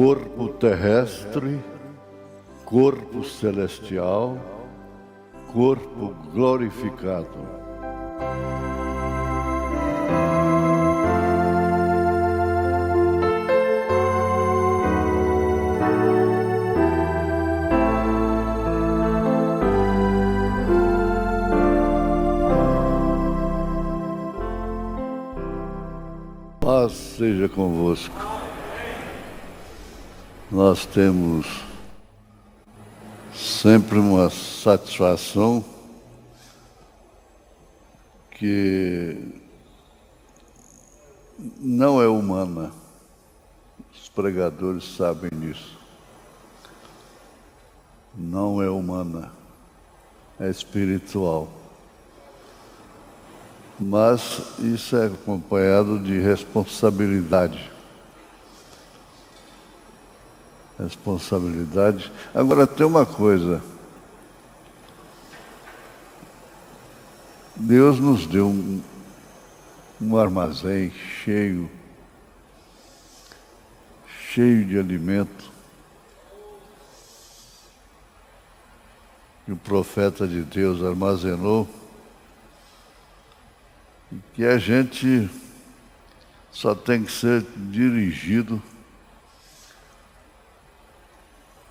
corpo terrestre, corpo celestial, corpo glorificado. Paz seja convosco. Nós temos sempre uma satisfação que não é humana. Os pregadores sabem disso. Não é humana, é espiritual. Mas isso é acompanhado de responsabilidade. Responsabilidade. Agora tem uma coisa. Deus nos deu um armazém cheio de alimento. Que o profeta de Deus armazenou. Que a gente só tem que ser dirigido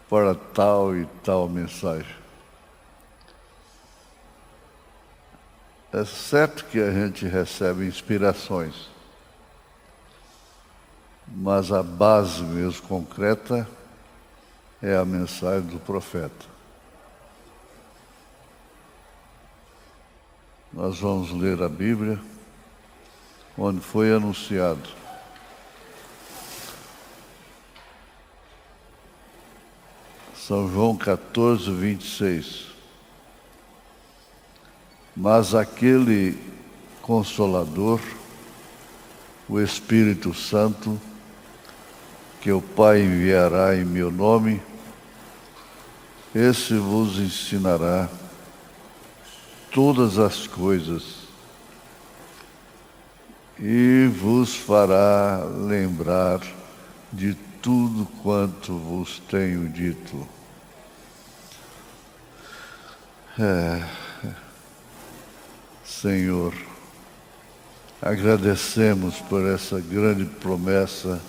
para tal e tal mensagem. É certo que a gente recebe inspirações, mas a base mesmo concreta é a mensagem do profeta. Nós vamos ler a Bíblia, onde foi anunciado. São João 14, 26. Mas aquele Consolador, o Espírito Santo, que o Pai enviará em meu nome, esse vos ensinará todas as coisas e vos fará lembrar de tudo quanto vos tenho dito. Senhor, agradecemos por essa grande promessa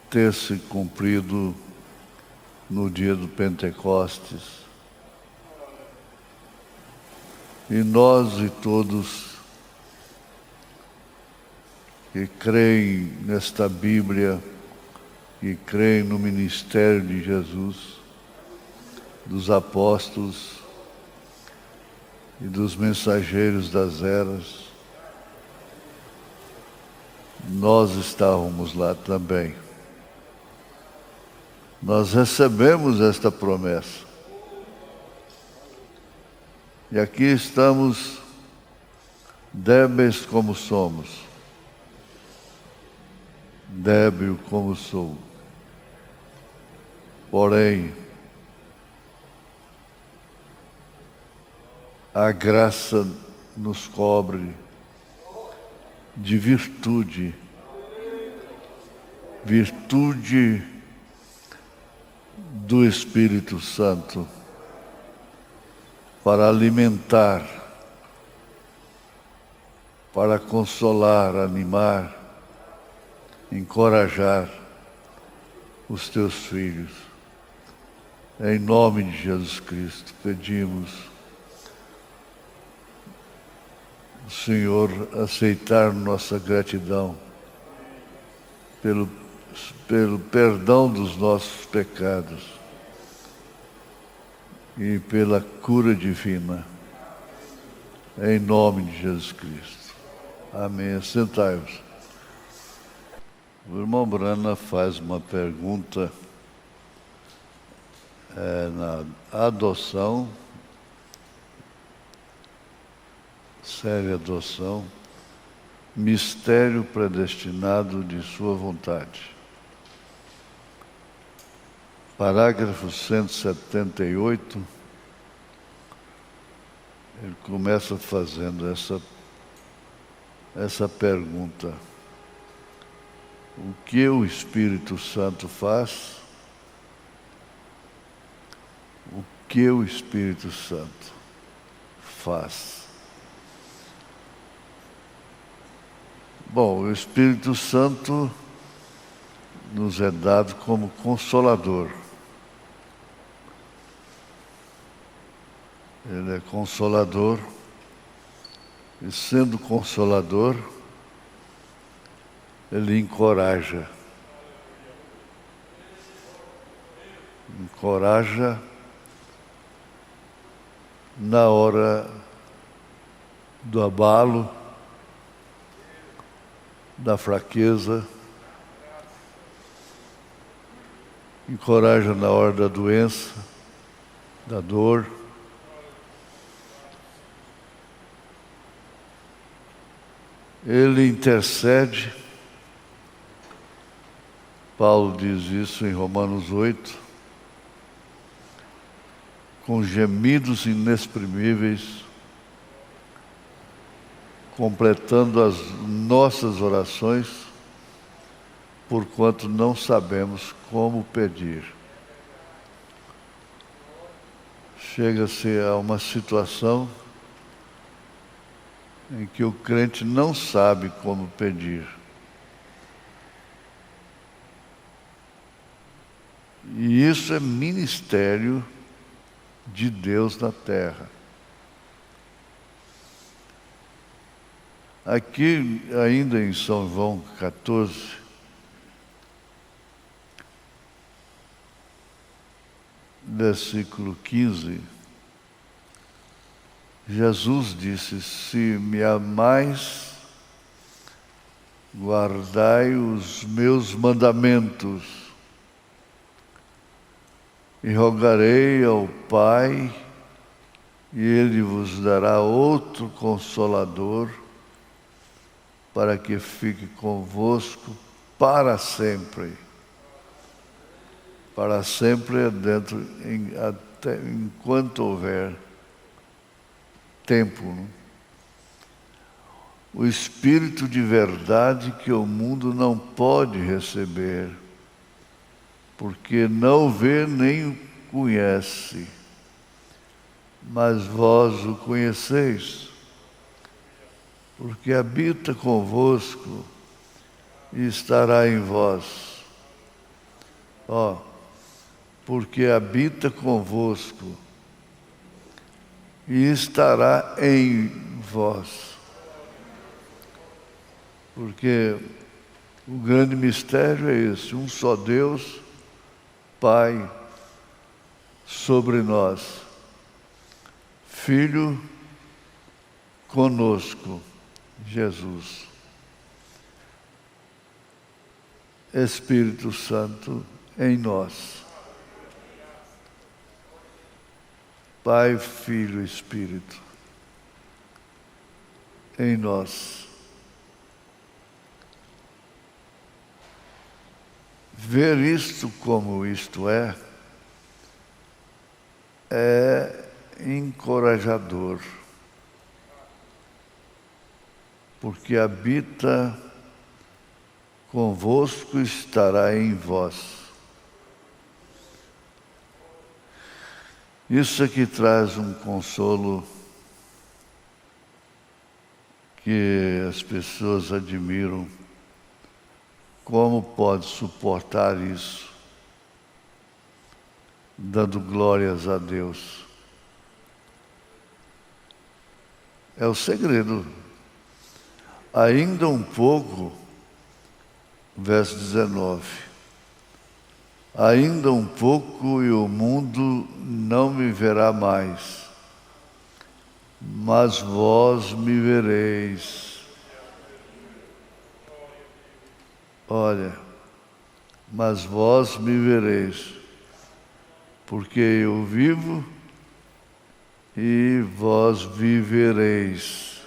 ter se cumprido no dia do Pentecostes. E nós e todos que creem nesta Bíblia, que creem no ministério de Jesus, dos apóstolos e dos mensageiros das eras, nós estávamos lá também. Nós recebemos esta promessa. E aqui estamos débeis como somos, débil como sou. Porém, a graça nos cobre de virtude do Espírito Santo, para alimentar, para consolar, animar, encorajar os teus filhos. Em nome de Jesus Cristo, pedimos o Senhor aceitar nossa gratidão pelo perdão dos nossos pecados e pela cura divina, em nome de Jesus Cristo. Amém. Sentai-vos. O irmão Brana faz uma pergunta na adoção, séria adoção, mistério predestinado de sua vontade. Parágrafo 178, ele começa fazendo essa pergunta. o que o Espírito Santo faz, o que o Espírito Santo faz. Bom, o Espírito Santo nos é dado como consolador. Ele é consolador, e sendo consolador, ele encoraja. Encoraja na hora do abalo, da fraqueza, encoraja na hora da doença, da dor. Ele intercede. Paulo diz isso em Romanos 8, com gemidos inexprimíveis, completando as nossas orações, porquanto não sabemos como pedir. Chega-se a uma situação em que o crente não sabe como pedir. E isso é ministério de Deus na terra. Aqui, ainda em São João 14, versículo 15, Jesus disse: se me amais, guardai os meus mandamentos, e rogarei ao Pai, e Ele vos dará outro Consolador, para que fique convosco para sempre. Para sempre é dentro, até enquanto houver tempo. Né? O Espírito de verdade que o mundo não pode receber, porque não vê nem o conhece, mas vós o conheceis, porque habita convosco e estará em vós. Porque habita convosco e estará em vós. Porque o grande mistério é esse: um só Deus, Pai, sobre nós, Filho conosco, Jesus, Espírito Santo em nós. Pai, Filho e Espírito em nós. Ver isto como isto é encorajador, porque habita convosco, estará em vós. Isso aqui traz um consolo que as pessoas admiram. Como pode suportar isso? Dando glórias a Deus. É o segredo. Ainda um pouco, verso 19. Ainda um pouco e o mundo não me verá mais, mas vós me vereis. Olha, mas vós me vereis, porque eu vivo e vós vivereis.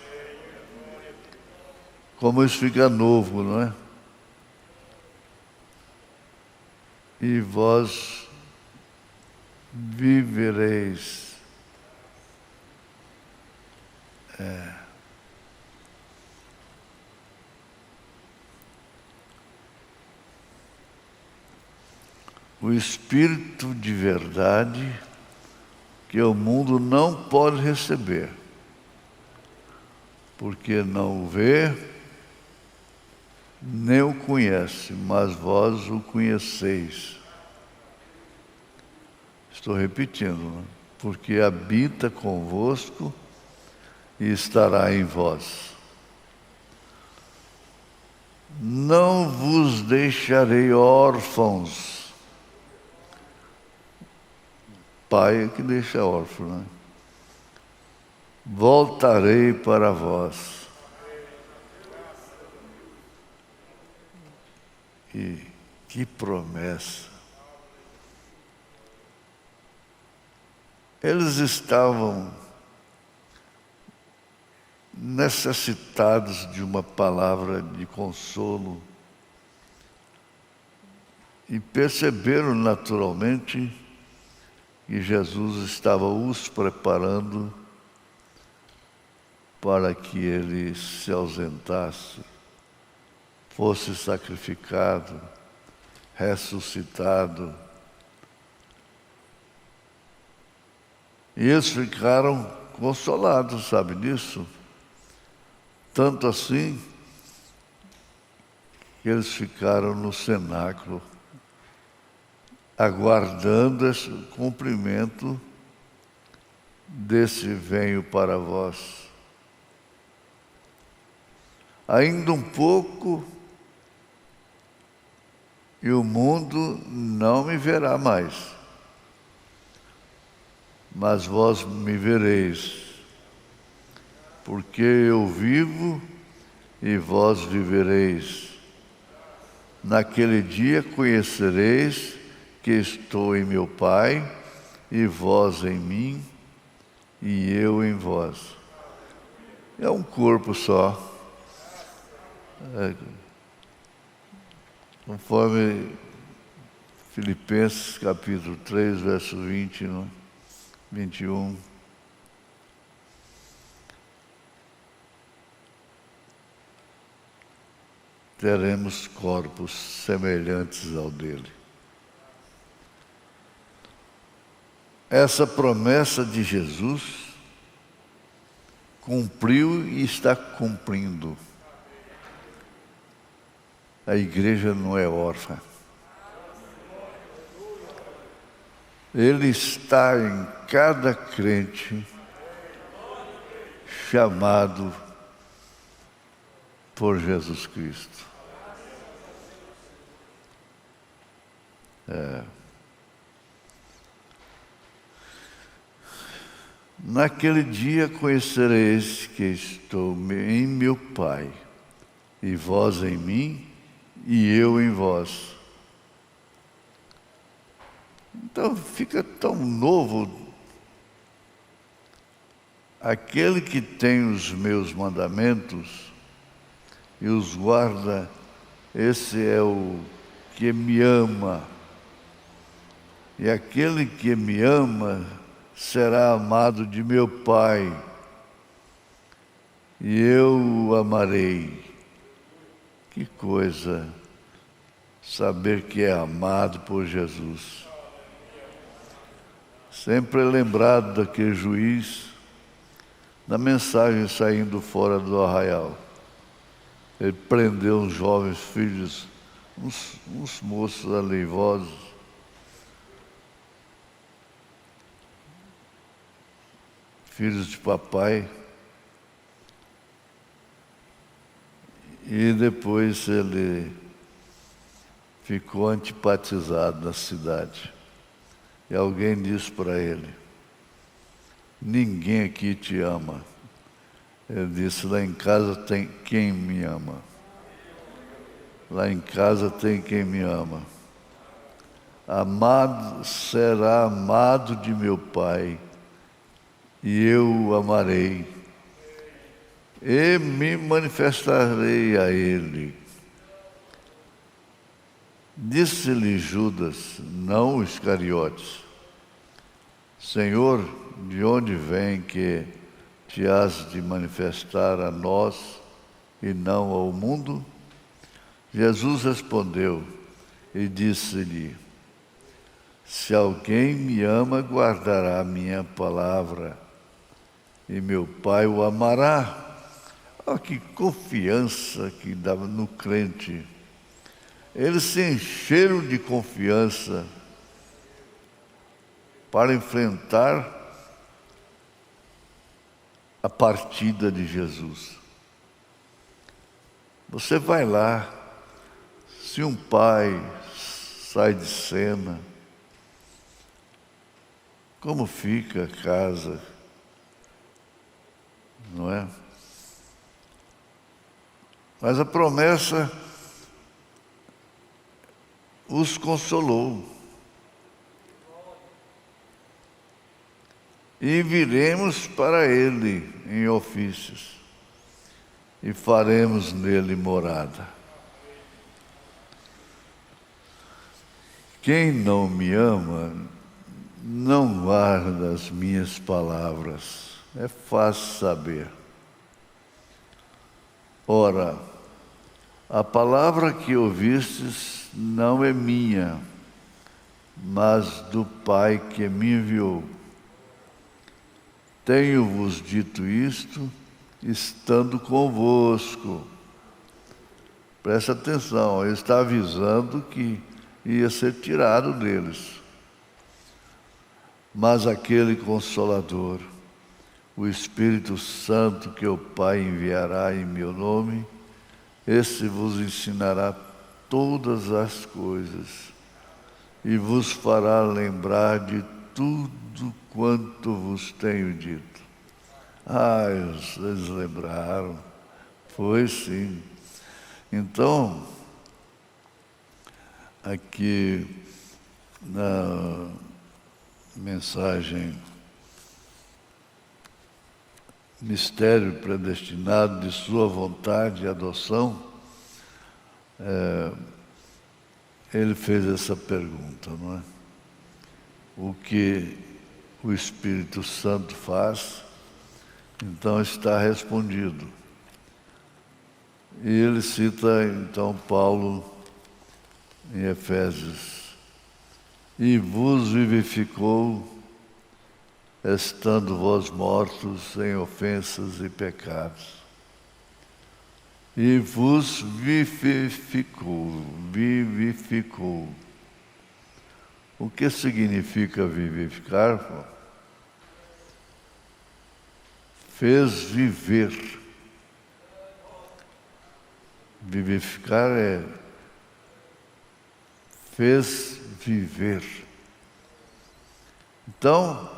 Como isso fica novo, não é? E vós vivereis. o Espírito de verdade que o mundo não pode receber, porque não o vê, nem o conhece, mas vós o conheceis. Estou repetindo, né? Porque habita convosco e estará em vós. Não vos deixarei órfãos. Pai é que deixa órfão, né? Voltarei para vós. E que promessa! Eles estavam necessitados de uma palavra de consolo e perceberam naturalmente que Jesus estava os preparando para que ele se ausentasse, fosse sacrificado, ressuscitado. E eles ficaram consolados, sabe disso? Tanto assim que eles ficaram no cenáculo, aguardando esse cumprimento desse venho para vós. Ainda um pouco e o mundo não me verá mais, mas vós me vereis, porque eu vivo e vós vivereis. Naquele dia conhecereis que estou em meu Pai, e vós em mim, e eu em vós. É um corpo só. Conforme Filipenses capítulo 3, verso 20, 21. Teremos corpos semelhantes ao dele. Essa promessa de Jesus cumpriu e está cumprindo. A igreja não é órfã. Ele está em cada crente chamado por Jesus Cristo. Naquele dia conhecereis que estou em meu Pai, e vós em mim, e eu em vós. Então fica tão novo aquele que tem os meus mandamentos e os guarda, esse é o que me ama. E aquele que me ama será amado de meu Pai, e eu o amarei. Que coisa saber que é amado por Jesus. Sempre lembrado daquele juiz, da mensagem saindo fora do arraial. Ele prendeu uns jovens filhos, uns moços aleivosos. Filhos de papai. E depois ele ficou antipatizado na cidade. E alguém disse para ele: ninguém aqui te ama. Ele disse: lá em casa tem quem me ama. Lá em casa tem quem me ama. Amado será amado de meu Pai, e eu o amarei, e me manifestarei a ele. Disse-lhe Judas, não Iscariotes: Senhor, de onde vem que te has de manifestar a nós e não ao mundo? Jesus respondeu e disse-lhe: Se alguém me ama, guardará a minha palavra, e meu Pai o amará. Olha que confiança que dava no crente. Eles se encheram de confiança para enfrentar a partida de Jesus. Você vai lá, se um pai sai de cena, como fica a casa, não é? Mas a promessa os consolou. E viremos para ele em ofícios, e faremos nele morada. Quem não me ama, não guarda as minhas palavras. É fácil saber. Ora, a palavra que ouvistes não é minha, mas do Pai que me enviou. Tenho-vos dito isto, estando convosco. Presta atenção, ele está avisando que ia ser tirado deles. Mas aquele Consolador, o Espírito Santo que o Pai enviará em meu nome, esse vos ensinará todas as coisas e vos fará lembrar de tudo quanto vos tenho dito. Vocês lembraram? Foi sim. Então, aqui na mensagem Mistério predestinado de sua vontade e adoção, ele fez essa pergunta, não é? O que o Espírito Santo faz, então está respondido. E ele cita então Paulo em Efésios: e vos vivificou, estando vós mortos em ofensas e pecados. E vos vivificou. O que significa vivificar? Fez viver. Vivificar é fez viver. Então,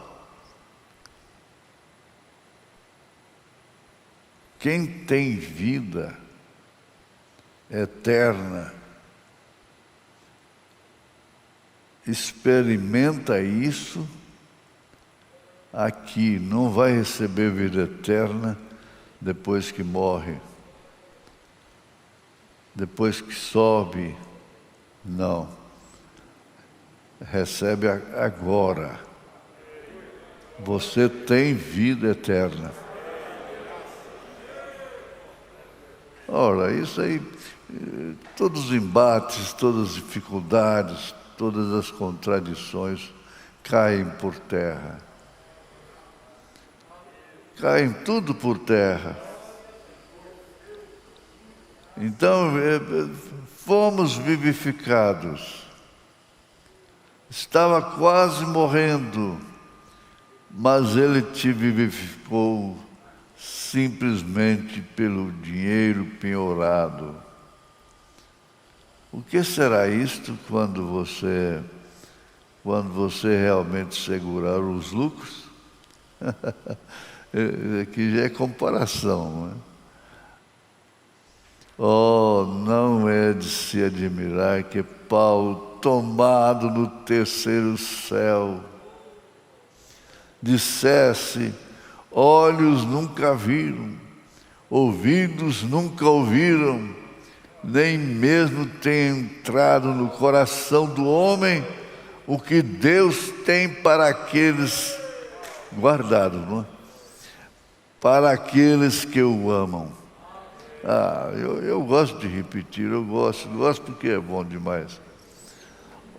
quem tem vida eterna experimenta isso aqui, não vai receber vida eterna depois que morre, depois que sobe, não. Recebe agora. Você tem vida eterna. Ora, isso aí, todos os embates, todas as dificuldades, todas as contradições caem por terra. Caem tudo por terra. Então, fomos vivificados. Estava quase morrendo, mas Ele te vivificou simplesmente pelo dinheiro penhorado. O que será isto quando você realmente segurar os lucros? Aqui já é comparação, não é? Oh, não é de se admirar que Paulo, tomado no terceiro céu, dissesse: olhos nunca viram, ouvidos nunca ouviram, nem mesmo tem entrado no coração do homem o que Deus tem para aqueles guardados, não é? Para aqueles que o amam. Eu gosto de repetir, eu gosto porque é bom demais.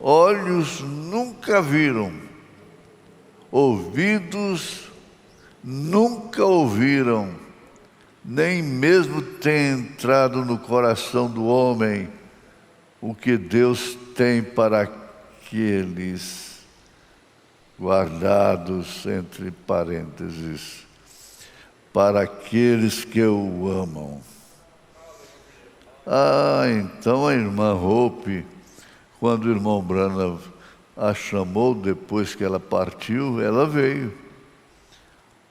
olhos nunca viram, ouvidos nunca ouviram, nem mesmo tem entrado no coração do homem o que Deus tem para aqueles, guardados entre parênteses, para aqueles que o amam. Então a irmã Hope, quando o irmão Branham a chamou depois que ela partiu, ela veio.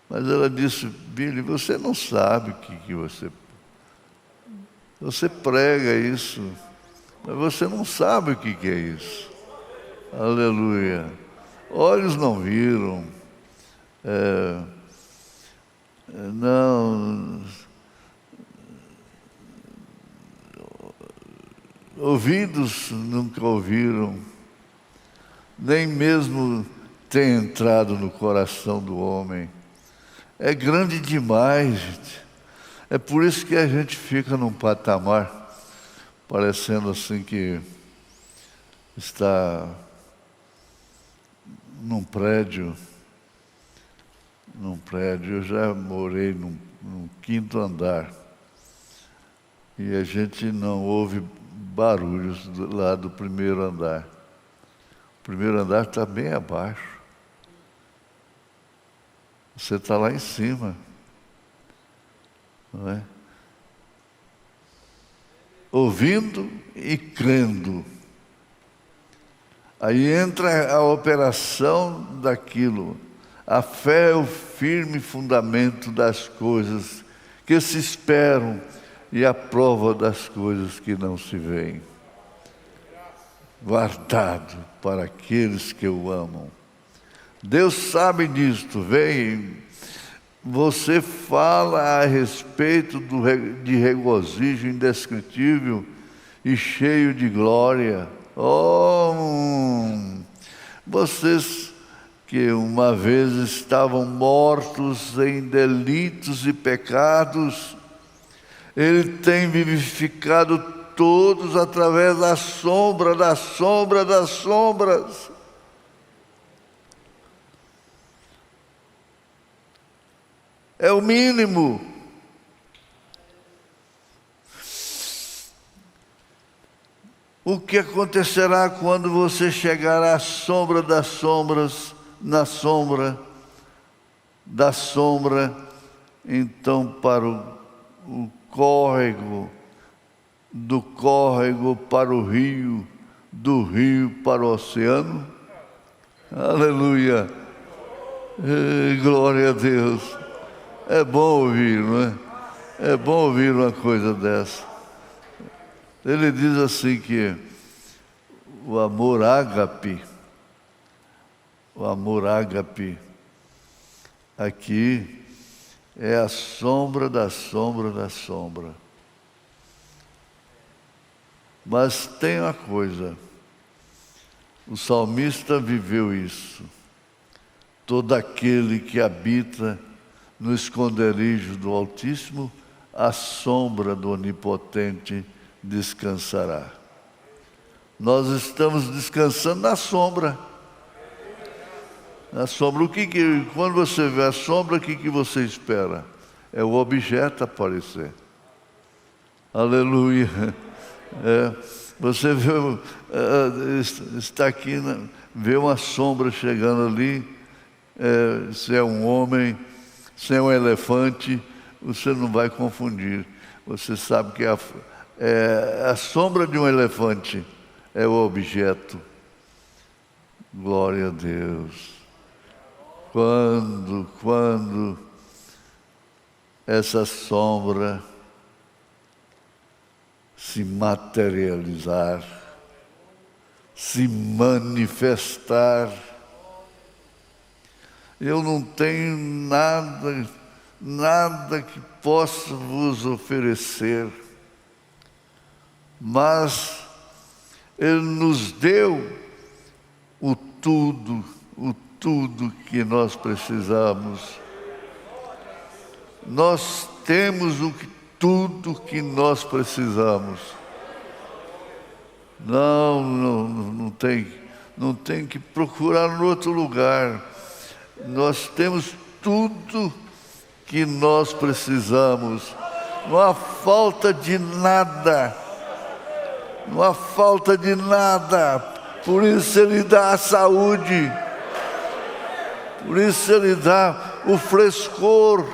Mas ela disse: Billy, você não sabe o que você prega isso, mas você não sabe o que é isso. Aleluia. Olhos não viram, não, ouvidos nunca ouviram, nem mesmo tem entrado no coração do homem. É grande demais, gente. É por isso que a gente fica num patamar, parecendo assim que está num prédio. Eu já morei num 5º andar. E a gente não ouve barulhos lá do 1º andar. O 1º andar está bem abaixo. Você está lá em cima, não é? Ouvindo e crendo. Aí entra a operação daquilo. A fé é o firme fundamento das coisas que se esperam e a prova das coisas que não se veem. Guardado para aqueles que o amam. Deus sabe disto. Vem, você fala a respeito de regozijo indescritível e cheio de glória. Vocês que uma vez estavam mortos em delitos e pecados, Ele tem vivificado todos através da sombra, das sombras. É o mínimo. O que acontecerá quando você chegar à sombra das sombras, na sombra da sombra, então para o córrego, do córrego para o rio, do rio para o oceano? Aleluia! Glória a Deus! É bom ouvir, não é? É bom ouvir uma coisa dessa. Ele diz assim que o amor ágape, aqui é a sombra da sombra da sombra. Mas tem uma coisa, o salmista viveu isso. Todo aquele que habita no esconderijo do Altíssimo, a sombra do Onipotente descansará. Nós estamos descansando na sombra. Na sombra. Quando você vê a sombra, o que você espera? É o objeto aparecer. Aleluia. Você vê, está aqui, vê uma sombra chegando ali, se é um homem, se é um elefante, você não vai confundir. Você sabe que a sombra de um elefante é o objeto. Glória a Deus. Quando essa sombra se materializar, se manifestar, eu não tenho nada que possa vos oferecer, mas Ele nos deu o tudo que nós precisamos. Nós temos tudo que nós precisamos. Não tem que procurar em outro lugar. Nós temos tudo que nós precisamos. Não há falta de nada. Não há falta de nada. Por isso Ele dá a saúde. Por isso Ele dá o frescor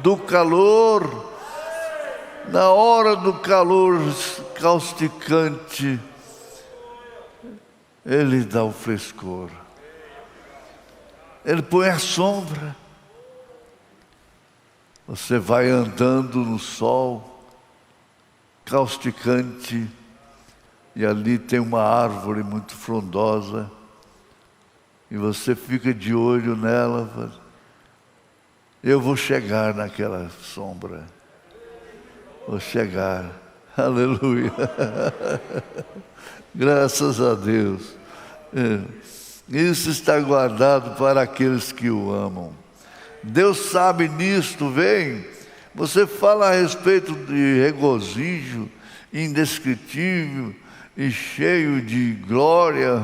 do calor. Na hora do calor causticante, Ele dá o frescor. Ele põe a sombra. Você vai andando no sol causticante e ali tem uma árvore muito frondosa e você fica de olho nela. Eu vou chegar naquela sombra. Vou chegar. Aleluia. Graças a Deus. Isso está guardado para aqueles que o amam. Deus sabe nisto, vem. Você fala a respeito de regozijo indescritível e cheio de glória.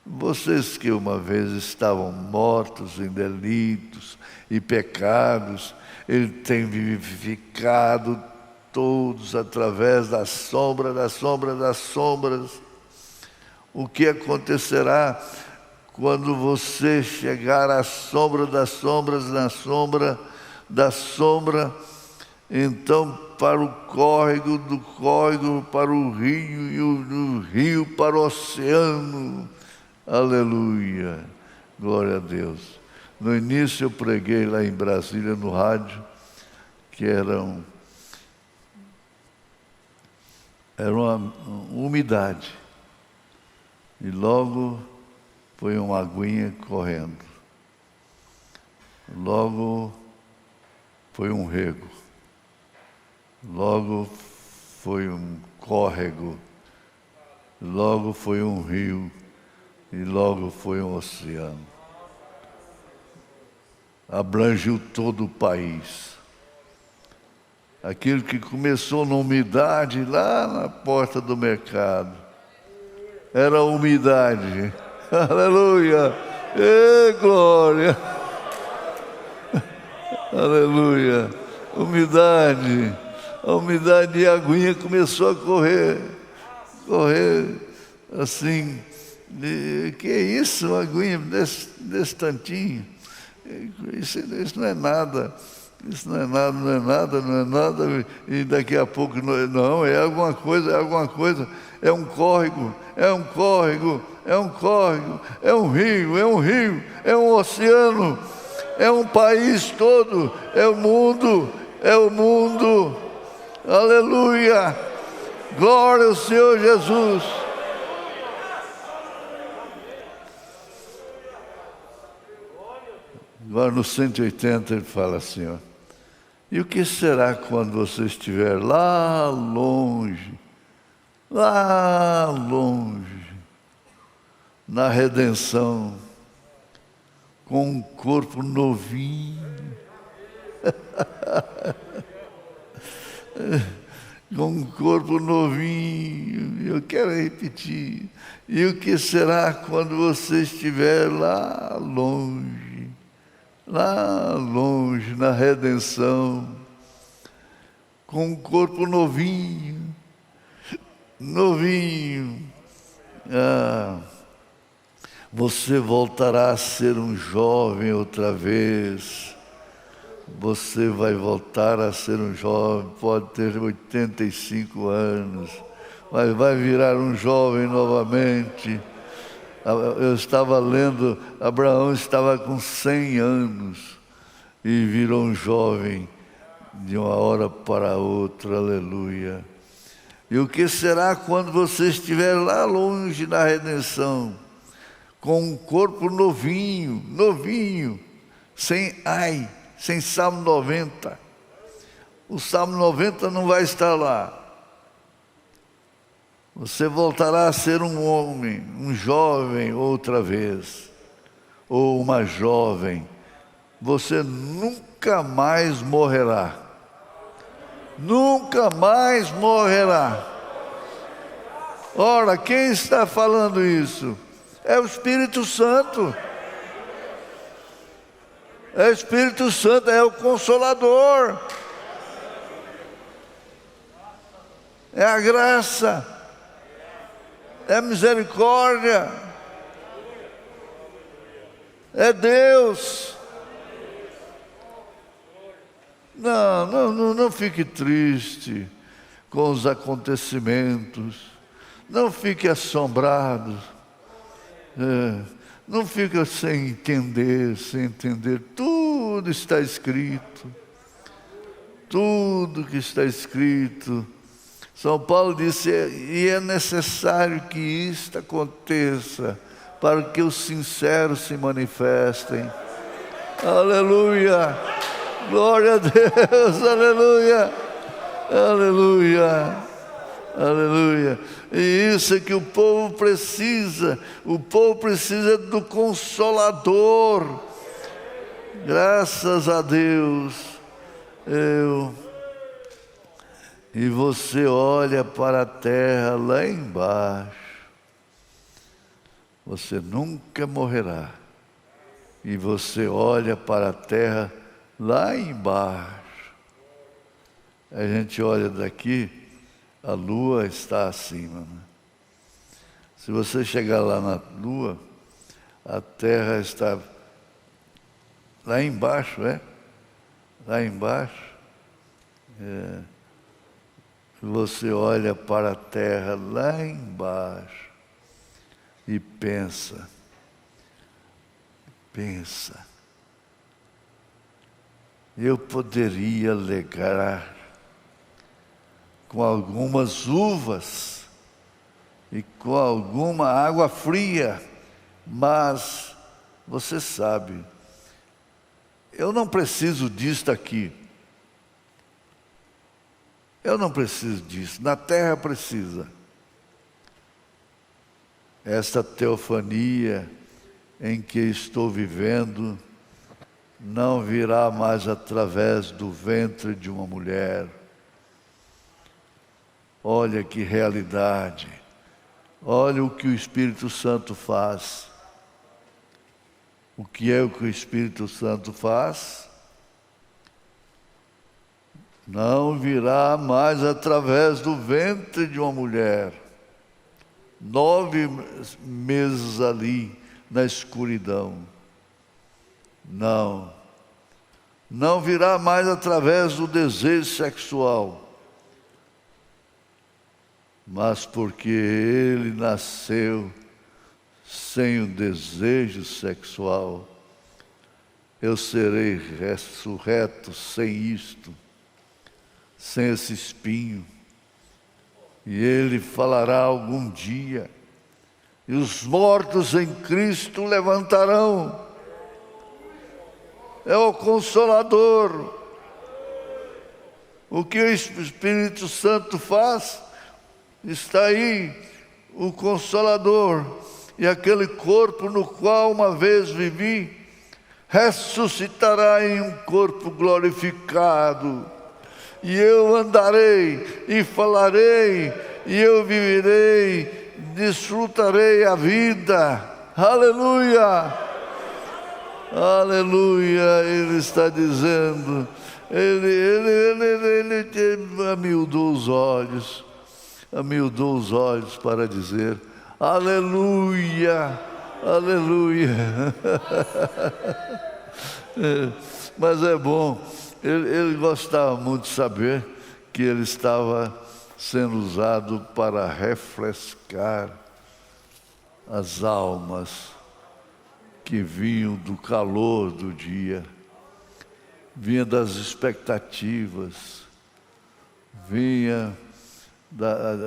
Vocês que uma vez estavam mortos em delitos e pecados, Ele tem vivificado todos através da sombra, das sombras, das sombras. O que acontecerá quando você chegar à sombra das sombras, na sombra da sombra, então para o córrego, do córrego para o rio, e do rio para o oceano. Aleluia, glória a Deus. No início eu preguei lá em Brasília, no rádio, que era uma umidade. E logo foi uma aguinha correndo. Logo foi um rego. Logo foi um córrego. Logo foi um rio. E logo foi um oceano. Abrangiu todo o país. Aquilo que começou na umidade, lá na porta do mercado, era a umidade. Aleluia! Ê, glória! Aleluia! Umidade. A umidade e a aguinha começou a correr assim. Que é isso, uma aguinha desse tantinho? Isso não é nada. Isso não é nada. E daqui a pouco, não, é alguma coisa. É um córrego, é um rio, é um oceano, é um país todo, é o mundo. Aleluia! Glória ao Senhor Jesus! Agora no 180 ele fala assim, ó. E o que será quando você estiver lá longe, na redenção, com um corpo novinho, com um corpo novinho, eu quero repetir. E o que será quando você estiver lá longe, na redenção, com um corpo novinho, você voltará a ser um jovem outra vez. Você vai voltar a ser um jovem, pode ter 85 anos, mas vai virar um jovem novamente. Eu estava lendo, Abraão estava com 100 anos e virou um jovem de uma hora para outra, aleluia. E o que será quando você estiver lá longe da redenção, com um corpo novinho, sem Salmo 90. O Salmo 90 não vai estar lá. Você voltará a ser um homem, um jovem outra vez, ou uma jovem. Você nunca mais morrerá. nunca mais morrerá. Ora, quem está falando isso? É o Espírito Santo. É o Espírito Santo, é o Consolador. É a graça. É a misericórdia. É Deus. Não fique triste com os acontecimentos. Não fique assombrado. Não fique sem entender. Tudo está escrito. Tudo que está escrito. São Paulo disse, e é necessário que isto aconteça, para que os sinceros se manifestem. Aleluia! Glória a Deus! Aleluia! Aleluia! Aleluia! E isso é que o povo precisa. O povo precisa do Consolador. Graças a Deus. E você olha para a terra lá embaixo. Você nunca morrerá. E você olha para a terra lá embaixo. A gente olha daqui, a lua está acima, né? Se você chegar lá na lua, a terra está lá embaixo, lá embaixo. Você olha para a terra lá embaixo e pensa, eu poderia alegrar com algumas uvas e com alguma água fria, mas você sabe, eu não preciso disto aqui. Eu não preciso disso, na terra precisa. Esta teofania em que estou vivendo não virá mais através do ventre de uma mulher. Olha que realidade, olha o que o Espírito Santo faz. O que é o que o Espírito Santo faz? Não virá mais através do ventre de uma mulher. 9 meses ali na escuridão. Não virá mais através do desejo sexual. Mas porque ele nasceu sem o desejo sexual, eu serei ressurreto sem isto, sem esse espinho. E ele falará algum dia, e os mortos em Cristo levantarão. É o Consolador. O que o Espírito Santo faz? Está aí o Consolador. E aquele corpo no qual uma vez vivi, ressuscitará em um corpo glorificado. E eu andarei e falarei, e eu viverei, desfrutarei a vida. Aleluia! Aleluia! Ele está dizendo, ele amildou os olhos para dizer, aleluia! Aleluia! Mas é bom. Ele gostava muito de saber que ele estava sendo usado para refrescar as almas que vinham do calor do dia, vinha das expectativas, vinha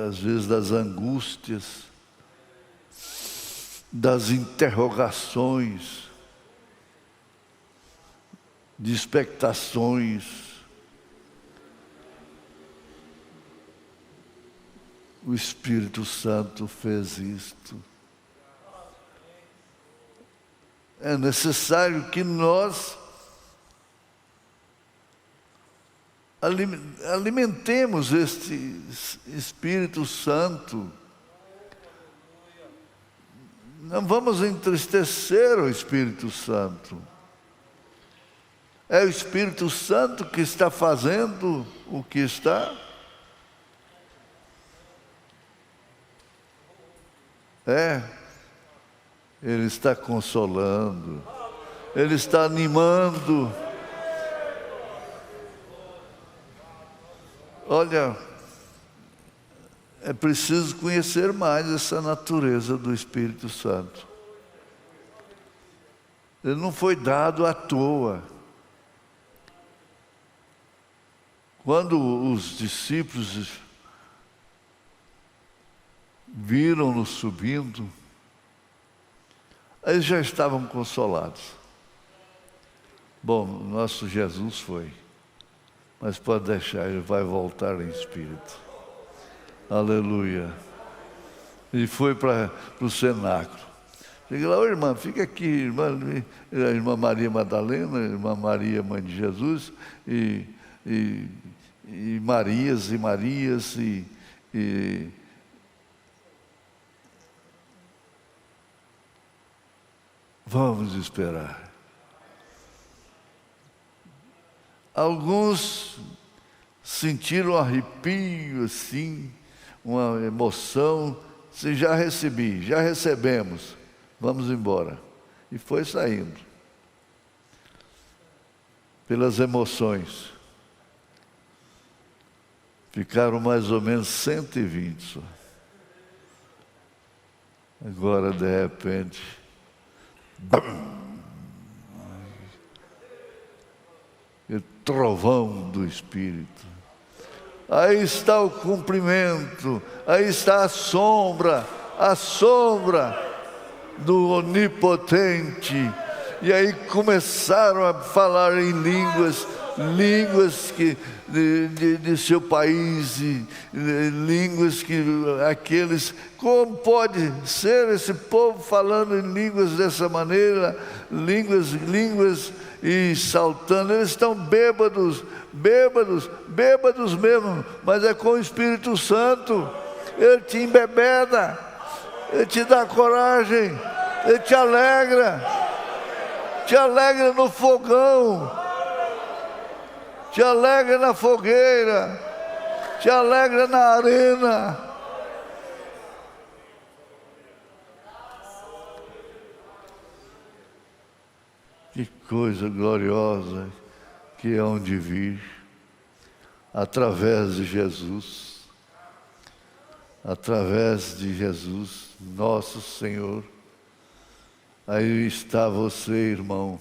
às vezes das angústias, das interrogações, de expectações. O Espírito Santo fez isto. É necessário que nós Alimentemos este Espírito Santo. Não vamos entristecer o Espírito Santo. É o Espírito Santo que está fazendo o que está. Ele está consolando, Ele está animando. Olha, é preciso conhecer mais essa natureza do Espírito Santo. Ele não foi dado à toa. Quando os discípulos viram-no subindo, eles já estavam consolados. Bom, nosso Jesus foi, mas pode deixar, ele vai voltar em espírito. Aleluia. E foi para o cenáculo. Chega lá, irmã, fica aqui, irmã Maria Madalena, irmã Maria, mãe de Jesus, e Marias e Marias, e vamos esperar. Alguns sentiram um arrepio, assim, uma emoção. Se já recebi, já recebemos, vamos embora. E foi saindo. Pelas emoções. Ficaram mais ou menos 120 só. Agora, de repente, o trovão do Espírito. Aí está o cumprimento, aí está a sombra do Onipotente. E aí começaram a falar em línguas que de seu país, línguas que aqueles... Como pode ser esse povo falando em línguas dessa maneira? Línguas e saltando. Eles estão bêbados mesmo, mas é com o Espírito Santo. Ele te embebeda, Ele te dá coragem, Ele te alegra no fogão, te alegra na fogueira, te alegra na arena. Que coisa gloriosa que é onde vir, através de Jesus, nosso Senhor. Aí está você, irmão.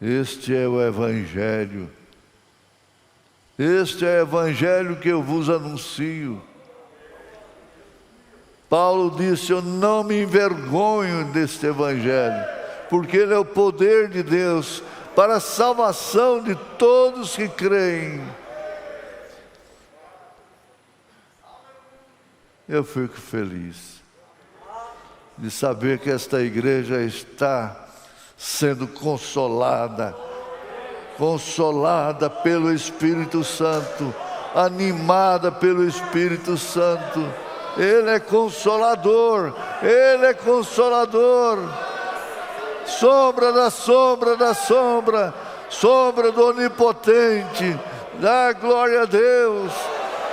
Este é o Evangelho. Este é o Evangelho que eu vos anuncio. Paulo disse: eu não me envergonho deste Evangelho, porque ele é o poder de Deus para a salvação de todos que creem. Eu fico feliz de saber que esta igreja está sendo consolada pelo Espírito Santo, animada pelo Espírito Santo. Ele é consolador, sombra do Onipotente. Dá glória a Deus,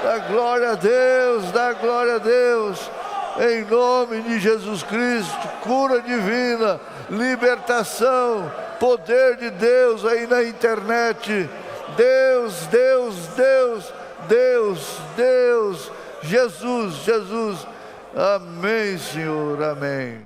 dá glória a Deus. Em nome de Jesus Cristo, cura divina, libertação, poder de Deus aí na internet. Deus, Jesus. Amém, Senhor, amém.